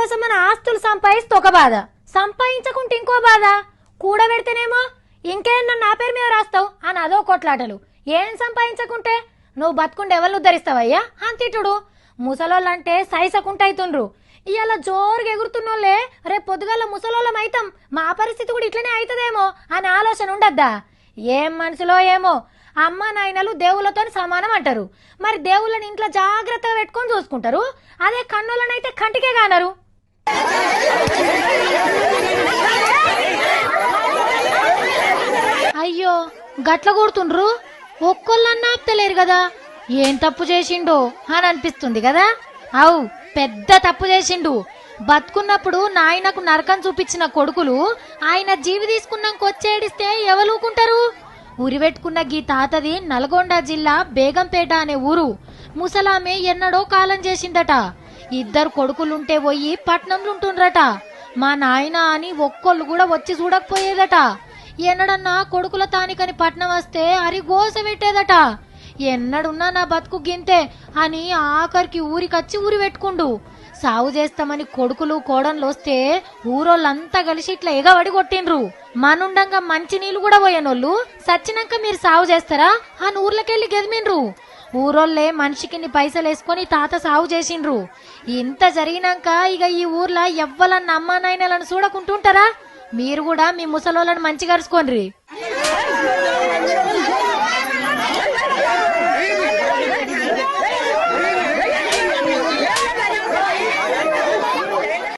కోసం మన ఆస్తులు సంపాదిస్తే ఒక బాధ, సంపాదించకుంటే ఇంకో బాధ. కూడబెడితేనేమో ఇంకేం నా పేరు మీద రాస్తావు అని అదో కొట్లాటలు. ఏం సంపాదించకుంటే నువ్వు బతుకుంటే ఎవరిని ఉద్ధరిస్తావయ్యా అంతిటుడు. ముసలోళ్ళంటే సైసకుంటైతుండ్రు. ఇవాళ జోరుగా ఎగురుతున్నోళ్ళే రేపు పొద్దుగాల ముసలోళ్ళం అయితాం, మా పరిస్థితి కూడా ఇట్లనే అవుతుందేమో అని ఆలోచన ఉండద్దా? ఏం మనసులో ఏమో. అమ్మ నాయనలు దేవుళ్ళతో సమానం అంటారు. మరి దేవుళ్ళని ఇంట్లో జాగ్రత్తగా పెట్టుకొని చూసుకుంటారు. అదే కన్నులనైతే కంటికే కానరు. అయ్యో గట్ల కొడుతుండ్రు. ఒక్కొల్లన్నా ఆపుతలేరు కదా. ఏం తప్పు చేసిండో అని అనిపిస్తుంది కదా. అవు పెద్ద తప్పు చేసిండు. బతుకున్నప్పుడు నాయనకు నరకం చూపించిన కొడుకులు ఆయన జీవి తీసుకున్నాక వచ్చేడిస్తే ఎవలూకుంటారు? ఉరివెట్టుకున్న గీ తాతది నల్గొండ జిల్లా బేగంపేట అనే ఊరు. ముసలామె ఎన్నడో కాలం చేసిందట. ఇద్దరు కొడుకులుంటే పోయి పట్నంలో ఉంటుండ్రట. మా నాయన అని ఒక్కొళ్ళు కూడా వచ్చి చూడకపోయేదట. ఎన్నడన్నా కొడుకుల తానికని పట్నం వస్తే అరి గోస పెట్టేదట. ఎన్నడున్నా నా బతుకు గింతే అని ఆఖరికి ఊరికొచ్చి ఊరి పెట్టుకుండు. సాగు చేస్తామని కొడుకులు కోడన్లు వస్తే ఊరోళ్ళంతా కలిసి ఇట్లా ఎగబడి కొట్టిండ్రు. మనుండంగా మంచి నీళ్లు కూడా పోయేనోళ్ళు సచ్చినాక మీరు సాగు చేస్తారా అని ఊర్లకెళ్లి గెదిమిండ్రు. ఊరోళ్లే మనిషికి పైసలు వేసుకొని తాత సాగు చేసిండ్రు. ఇంత జరిగినాక ఇక ఈ ఊర్లో ఎవ్వలన్న అమ్మా నాయనలను చూడకుంటుంటారా? మీరు కూడా మీ ముసలోళ్ళని మంచిగా అరుచుకోండి.